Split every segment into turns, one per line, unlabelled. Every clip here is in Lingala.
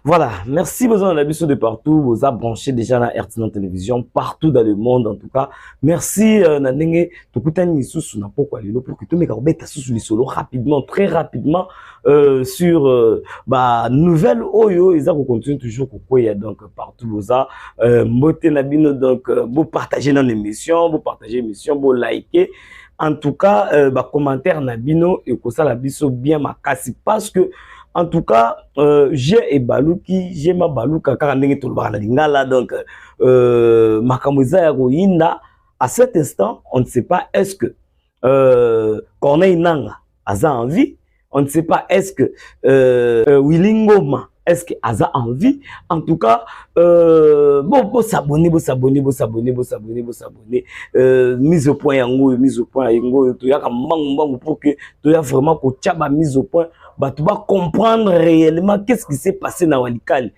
Voilà, merci besoin de l'habitude de partout, vous avez branché déjà la RTN télévision, partout dans le monde en tout cas. Merci Nanenge, Tokutani Misusu na poko alilo pour que tout me kabeta sous les solos rapidement, très rapidement sur bah nouvelle Oyo, ils ont continué toujours kokoya donc partout vous a mbote nabino donc vous partagez dans l'émission, vous partagez l'émission, vous likez. En tout cas, bah commentaire nabino et que ça la biso bien makasi parce que en tout cas, j'ai et Balouki, j'ai ma Balouka car ndenge to ba lingala donc makamuza ya roinda à cet instant, on ne sait pas est-ce que Corneille Nanga a envie, on ne sait pas est-ce que Willingoma est-ce que Aza envie. En tout cas, bon s'abonner, mise au point yango, mise au point yango, to ya kambangu pour que to ya vraiment ko tchaba mise au point, bah tu vas comprendre réellement qu'est-ce qui s'est passé dans Walikali.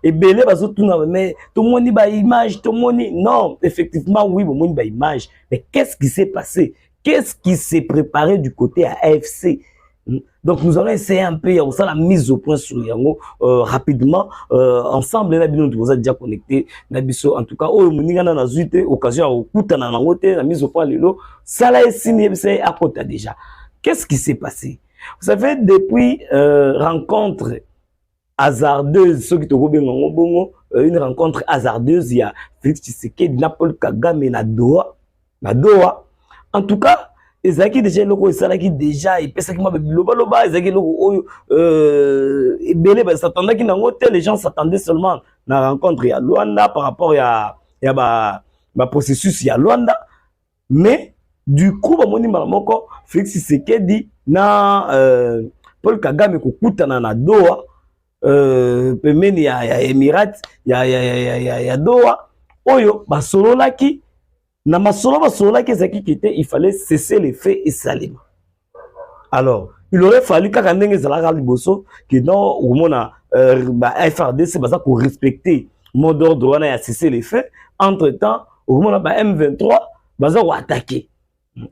Et belé bazo tout mais tout le monde ba image, tout le monde non, effectivement oui, tout le monde ba image, mais qu'est-ce qui s'est passé? Qu'est-ce qui s'est préparé du côté à AFC? Donc nous allons essayer un peu ça la mise au point sur Yango rapidement ensemble là nous vous déjà connecté nabiso en tout cas oh moninga na zuite occasion au kutana na ngote la mise au point lelo ça là signé à côté déjà. Qu'est-ce qui s'est passé? Vous savez depuis rencontre hasardeuse ceux qui te bongo une rencontre hasardeuse il y a Félix Tshisekedi na Paul Kagame na Doha en tout cas ezaki déjà loko esalaki déjà epesaki mabe loba ezaki loko oyo ebele ba s'attendaki nango te les gens s'attendaient seulement na rencontre ya Luanda par rapport ya ba processus ya Luanda mais du coup ba moni moko Félix Tshisekedi na Paul Kagame kokutana na Doha pemeni ya Emirates ya Doha oyo basololaki na masolo basola kezaki kité il fallait cesser les faits et salement. Alors il aurait fallu kaka ndenge zalaka liboso que non au mona ba FRDC baza ko respecter mot d'ordre wana ya cesser les faits. Entre temps au mona ba M23 baza ko attaquer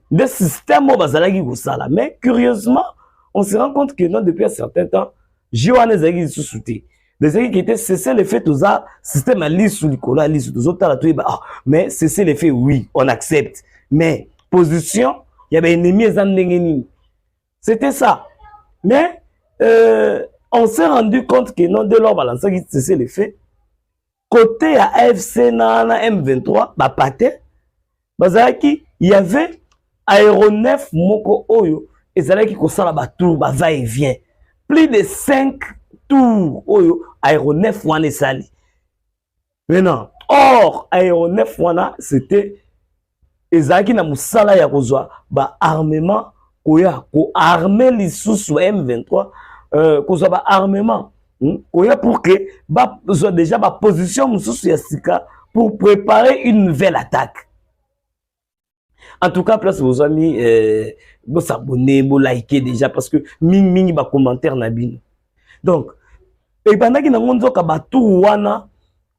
des systèmes bazalaki ko sala mais curieusement on se rend compte que non depuis un certain temps Johannes zaki sous-souté des gens qui étaient cessés les faits, tout ça, système à l'issue sous le collat, l'issue tous autres, mais cesser les faits, oui, on accepte. Mais position, il y avait ennemi, c'était ça. Mais on s'est rendu compte que non, de leur balance, qui cessait les faits, côté à AFC, na M23, bah, pâté, il y avait aéronef moko oyo, et ça là qui console la tour, bah, va et vient. Plus de 5 tour oyo aéronef wana sali maintenant or aéronef wana c'était ezaki na musala ya kozwa ba armement koya ko armer lisusu M23 kozwa ba armement koya pour que ba déjà ba position mususu ya sika pour préparer une nouvelle attaque. En tout cas place vos amis bo s'abonner bo liker déjà parce que mingi ba commentaire na bino. Donc, et pendant que nous avons battu wana,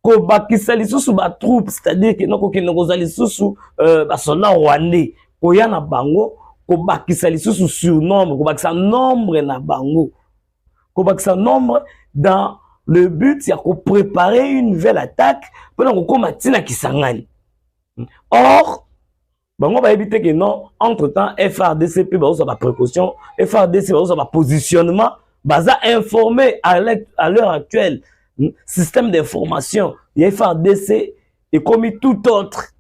ko bakisa lisusu ba troupe, c'est-à-dire que noko ke noko zali lisusu ba soldat rwandais, ko ya na bango, ko bakisa lisusu surnombre, ko bakisa nombre na bango, ko bakisa nombre dans le but c'est de préparer une nouvelle attaque pendant ko matina kisangani. Or bango ba éviter que non, entre-temps FRDC ba osa ba précaution, FRDC ba osa ba positionnement baza informé à l'heure actuelle système d'information il FARDC est comme tout autre.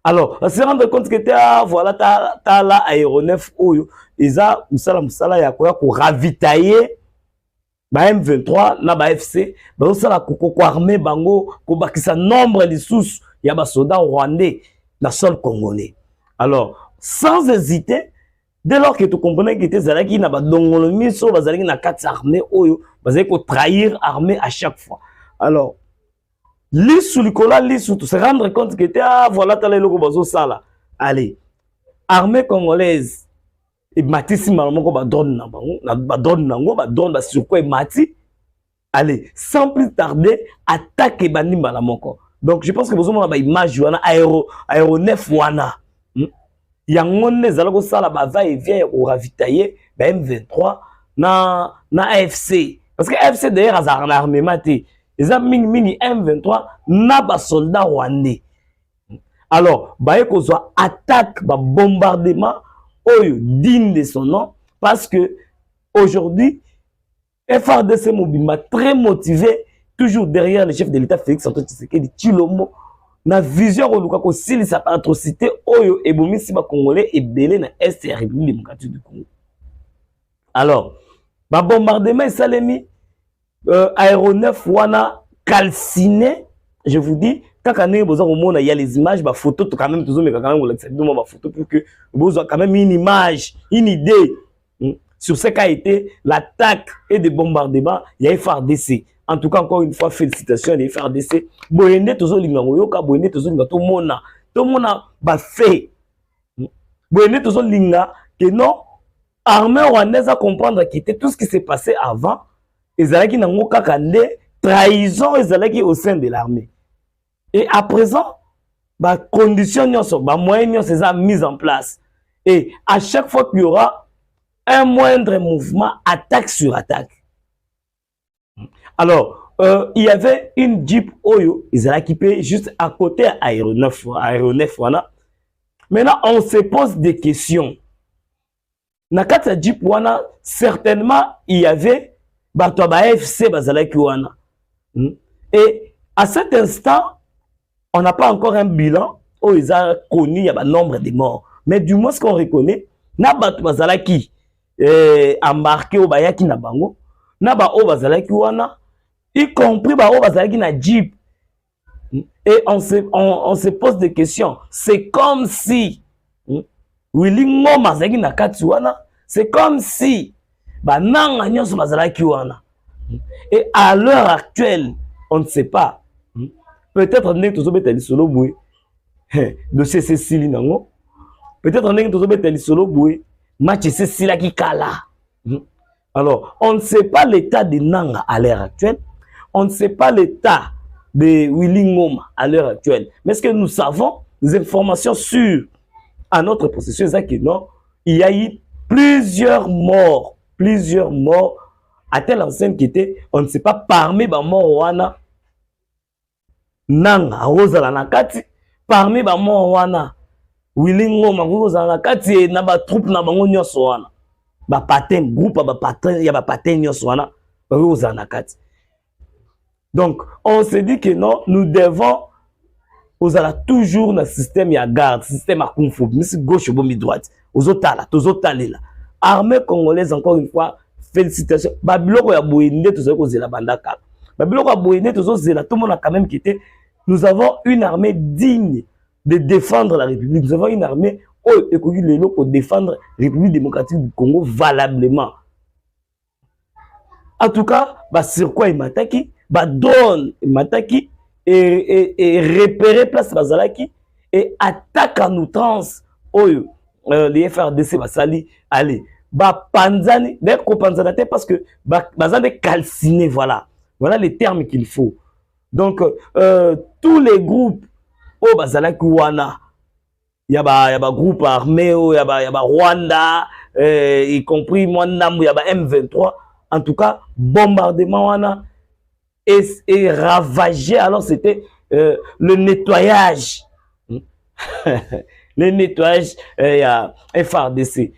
Alors on se rend compte que voilà ta la aéronef oyo isa musala ya koya ko ravitailler ba M23 na ba FC ba osala ko armé bango ko bakisa nombre de sous ya ba soldats rwandais na sol congolais. Alors sans hésiter dès lors que tu comprenais que tu allais na ba dongolo miso bazali na quatre armées oyo bazali ko trahir armée à chaque fois. Alors lisu likola lisu tu se rendre compte que tu voilà ta loko bazo sala. Allez armée congolaise et matisi malomoko ba donne na bango na ba donne nango ba donne ba sur quoi mati. Allez sans plus tarder attaque bandi malamoko. Donc je pense que vous avez une image wana aéronef wana. Yango nezala ko sala ba va et vient au ravitailler ba M23 na AFC parce que FCDR a un armement. Ils ont mis M23 na ba soldats rwandais. Alors, bah soit attaque, bah bombardement, oyo digne de son nom, parce que aujourd'hui, FRDC Mobimba très motivé, toujours derrière le chef de l'État Félix Antoine Tshisekedi Tshilombo, na vision oluka ko silisa atrocité oyo ebomisi ba Congolais ebele na Est ya République démocratique du Congo. Alors, bah bombardement salemi aéronef wana calciné, je vous dis, quand il y a les images, bah photos quand même toujours mais quand même on photo pour que vous quand même une image, une idée sur ce qu'a été l'attaque et des bombardements, il y a FARDC. En tout cas, encore une fois, félicitations à FARDC. Boyende toujours linga boyende toujours linga tout le monde a fait. Boyende toujours linga que non armée rwandaise à comprendre que tout ce qui s'est passé avant, ils allaient qui n'ont pas trahison, ils allaient au sein de l'armée. Et à présent, bah conditions bah moyens sont mis en place. Et à chaque fois qu'il y aura un moindre mouvement, attaque sur attaque. Alors, il y avait une Jeep Oyo, ils allaient équiper juste à côté aéronef. Voilà. Maintenant, on se pose des questions. Nakata Jeep wana, certainement, il y avait Batoaba FC Bazalaki wana. Et à cet instant, on n'a pas encore un bilan où ils ont connu il y a un nombre de morts. Mais du moins, ce qu'on reconnaît, Nabat Bazalaki embarqué au Bayaki Nabango, Naba O Bazalaki wana, y compris Bao Bazalaki na Jeep. Et on se pose des questions. C'est comme si Willy Ngoma Bazalaki na Katuana, c'est comme si Bananga Nyos Bazalaki wana. Et à l'heure actuelle, on ne sait pas. Peut-être on est tous les solo boué de Cécile Nango. Peut-être on est tous les solo boué match Cécile qui kala. Alors, on ne sait pas l'état de Nanga à l'heure actuelle. On ne sait pas l'état de Willy Ngoma à l'heure actuelle. Mais ce que nous savons, des informations sûres à notre possession, c'est que non, il y a eu plusieurs morts à telle enseigne qui était, on ne sait pas parmi les morts wana. Nanga Rosa Nakati parmi ba mo wana Willy Ngoma Rosa Nakati na ba troupe na bango nyonso wana ba patin groupe ba patin ya ba patin nyonso wana Rosa Nakati. Donc on se dit que non, nous devons toujours dans système ya garde, système à confort, si gauche ou droite, aux otala, là. Armée congolaise encore une fois, félicitations. Babiloko ya boyende to zeko zela bandaka. Babiloko ya boyende to zela tout le monde a quand même quitté. Nous avons une armée digne de défendre la République. Nous avons une armée pour défendre la République démocratique du Congo valablement. En tout cas, sur quoi il m'attaque, drone il m'attaque et repérer place Bazalaki et attaque en outrance. Les FRDC Basali, allez, panzani, d'ailleurs, panzanate parce que bazane calciné, voilà les termes qu'il faut. Donc, tous les groupes, Bazalaki wana, il y a ba groupe armé, il y a ba Rwanda, y compris Mwanamou, il y a ba M23. En tout cas, bombardement wana et ravagé. Alors, c'était le nettoyage. Le nettoyage, il y a FRDC.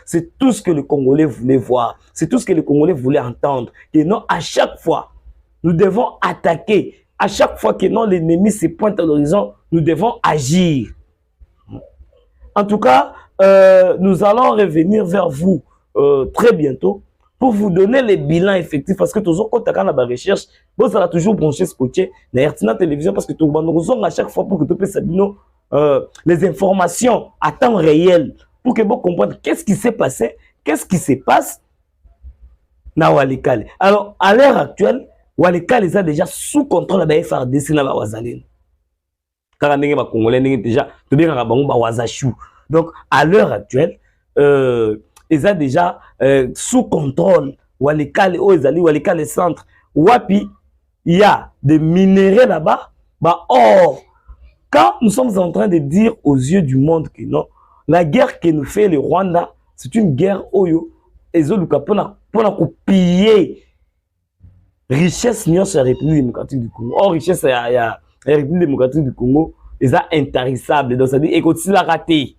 C'est tout ce que les Congolais voulaient voir. C'est tout ce que les Congolais voulaient entendre. Et non, à chaque fois, nous devons attaquer. À chaque fois que non, l'ennemi se pointe à l'horizon, nous devons agir. En tout cas, nous allons revenir vers vous très bientôt pour vous donner les bilans effectifs. Parce que toujours quand on a la recherche, vous allez toujours brancher ce côté dans RTNA télévision parce que tout le monde à chaque fois pour que tout puisse les informations à temps réel pour que vous compreniez qu'est-ce qui s'est passé, qu'est-ce qui se passe na Walikale. Alors, à l'heure actuelle, Walikale est déjà sous contrôle de la FRDC na Wazalene. Car on est Congolais déjà, tout bien Wazachou. Donc, à l'heure actuelle, ils sont déjà sous contrôle. Walikale, Walikale centre. Wapi, il y a des minéraux là-bas. Or, quand nous sommes en train de dire aux yeux du monde que non, la guerre que nous fait le Rwanda, c'est une guerre oyo ezoluka pona kopiller richesse nyonso ya République démocratique du Congo. Or richesse ya République démocratique du Congo eza intarissable, donc c'est-à-dire ekotilaka te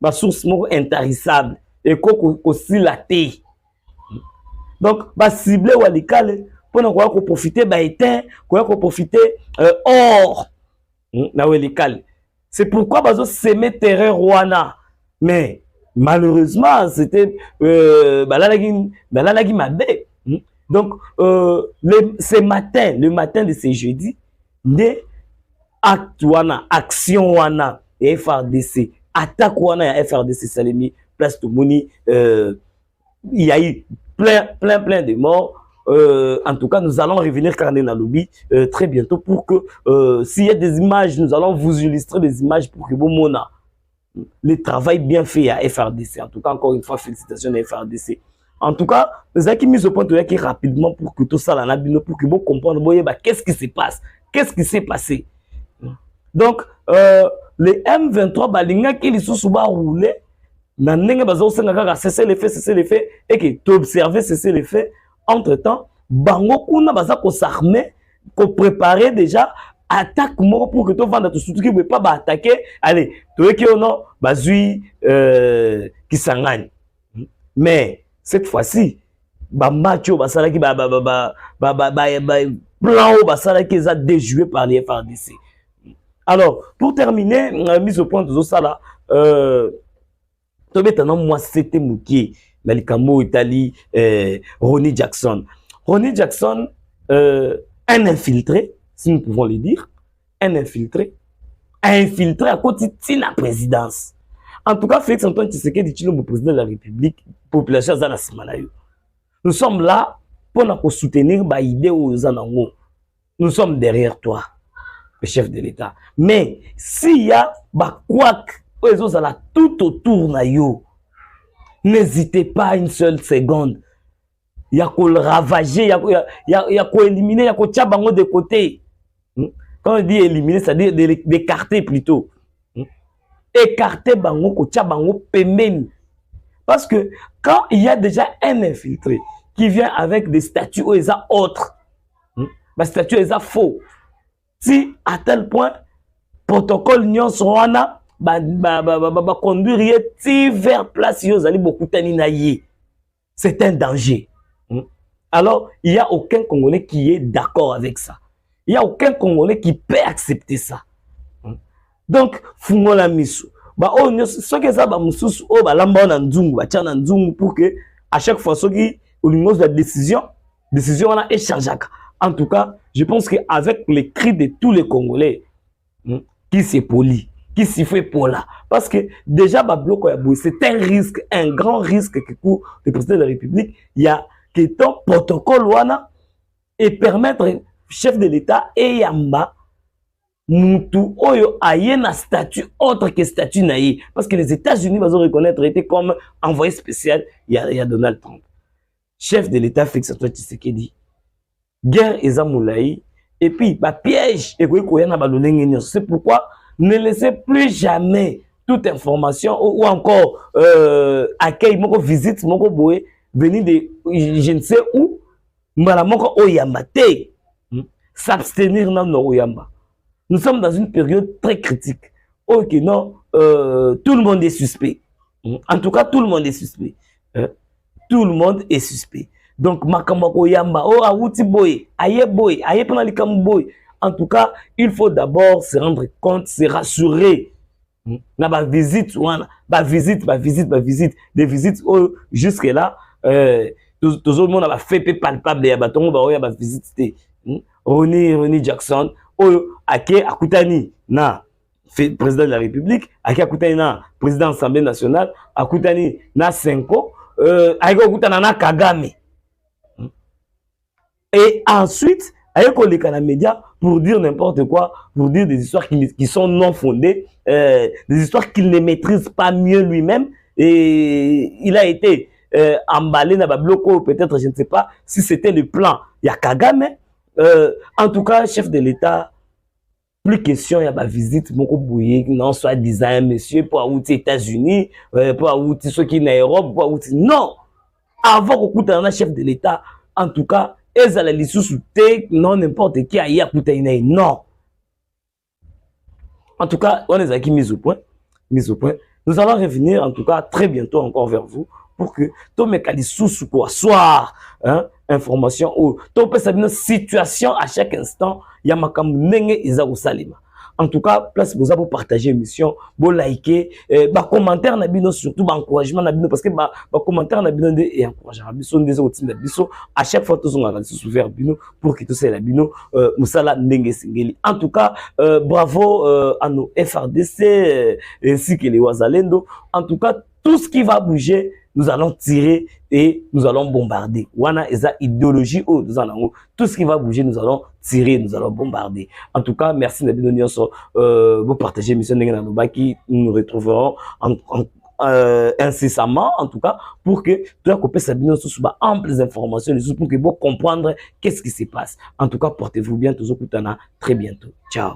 ba source moko intarissable ekokosila te. Donc ba cible Walikale pona koya ko profiter ba éteint, koya ko profiter or na Walikale. C'est pourquoi bazo semer terreur wana, mais malheureusement c'était balalagi mabe. Donc ce matin, le matin de ce jeudi, des actes wana, action wana et FRDC, attaque wana et FRDC Salemi, place de Moni, il y a eu plein de morts. En tout cas, nous allons revenir carnet dans le lobby très bientôt pour que s'il y a des images, nous allons vous illustrer des images pour que vous mona le travail bien fait à FRDC. En tout cas, encore une fois, félicitations à FRDC. En tout cas, nous avons mis au point de rapidement pour que tout ça, pour que vous compreniez qu'est-ce qui se passe, qu'est-ce qui s'est passé. Donc, les M23, balinga qui les sont roulés, cesser les faits, et que tu observes cesser les faits. Entre-temps, bango kuna baza ko s'armer, ko préparer déjà attaque moko pour que tu vende tout surtout que pas attaquer. Allez, tu es qui ou non, bazui Kisangani. Mais cette fois-ci, ba macho basala ki plan basala qui est déjoué par les FARDC. Alors, pour terminer, mise au point de tout ça là, maintenant moi c'était Mouki. Nalikamo Italie, Ronnie Jackson. Ronnie Jackson, un infiltré, si nous pouvons le dire, un infiltré, a infiltré à côté de la présidence. En tout cas, Félix Antoine Tshisekedi dit le président de la République, population Zana Simanayo. Nous sommes là pour nous soutenir l'idée aux Zanango. Nous sommes derrière toi, le chef de l'État. Mais s'il y a quoi que la tout autour nayo, n'hésitez pas une seule seconde. Il y a qu'à le ravager, il y a qu'à éliminer, il y a qu'à tchabango de côté. Quand on dit éliminer, c'est-à-dire d'écarter plutôt. Écarter bango, qu'à tchabango pemeni. Parce que quand il y a déjà un infiltré qui vient avec des statuts ou des autres, les statuts sont faux. Si à tel point, protocole Nyon Swana, conduire vers place c'est un danger. Alors il n'y a aucun Congolais qui est d'accord avec ça. Il n'y a aucun Congolais qui peut accepter ça. Donc fungola misu ce que ça mususu lamba na nzungu na nzungu pour que à chaque fois ce qui au niveau de la décision on a échangé. En tout cas je pense qu'avec les cris de tous les Congolais qui s'est poli, qui s'y fait pour là. Parce que déjà, c'est un risque, un grand risque que court le président de la République. Il y a que ton protocole wana et permettre au chef de l'État et Yamba Moutou Oyo aye un statut autre que statut naïe. Parce que les États-Unis vont reconnaître été comme envoyé spécial. Il y a Donald Trump. Chef de l'État Félix Antoine Tshisekedi. Guerre et Zamoulaï. Et puis, piège. C'est pourquoi ne laissez plus jamais toute information ou encore accueil, moko visite, moko boé, venir de je ne sais où, malamoko oyamba te, s'abstenir dans nos oyamba. Nous sommes dans une période très critique. Ok, non, tout le monde est suspect. En tout cas, tout le monde est suspect. Tout le monde est suspect. Donc, makamoko oyamba, oh awuti boy, aye penalikamu boy. En tout cas, il faut d'abord se rendre compte, se rassurer. Na ba visite, des visites jusque là, tout le monde a fait palpable ya batongo ba oya ba visite. Ronnie Jackson, ake akutani na président de la République, ake akutani na président de l'Assemblée nationale, akutani na Senko, ake akutana na Kagame. Et ensuite, avec les médias pour dire n'importe quoi, pour dire des histoires qui sont non fondées, des histoires qu'il ne maîtrise pas mieux lui-même. Et il a été emballé dans le bloc, peut-être, je ne sais pas si c'était le plan. Il y a Kagame. En tout cas, chef de l'État, plus question, il y a ma visite, mon bouillé, non, soit disant, monsieur, pour outil États-Unis, pour outil ceux qui sont en Europe, pour outil. Non! avant kokutana na chef de l'État, en tout cas, ezala lisusu te, non n'importe qui aïe akutana non. En tout cas, on est mise au point, mise au point. Nous allons revenir en tout cas très bientôt encore vers vous pour que tout mes lisusu quoi soir, hein, information ou tout peut savoir une situation à chaque instant, il y a makambu nenge eza salima. En tout cas, place vous pour partager l'émission, pour liker, commentaire na bino surtout encouragement na bino parce que commentaire na bino et encouragement bino des autres na bino à chaque fois tous on a vers bino pour que tout ça la bino musala ndenge singeli. En tout cas, bravo à nos FRDC ainsi que les Wazalendo. En tout cas, tout ce qui va bouger, nous allons tirer et nous allons bombarder. Wana eza idéologie ou nous allons tout ce qui va bouger, nous allons tirer, nous allons bombarder. En tout cas, merci Nabino Nyonso vous partagez l'émission Ndenge Nanobaki. Nous nous retrouverons incessamment, en tout cas, pour que tu as coupé Sabino sous amples informations, pour que vous comprendre qu'est-ce qui se passe. En tout cas, portez-vous bien, tous au très bientôt. Ciao.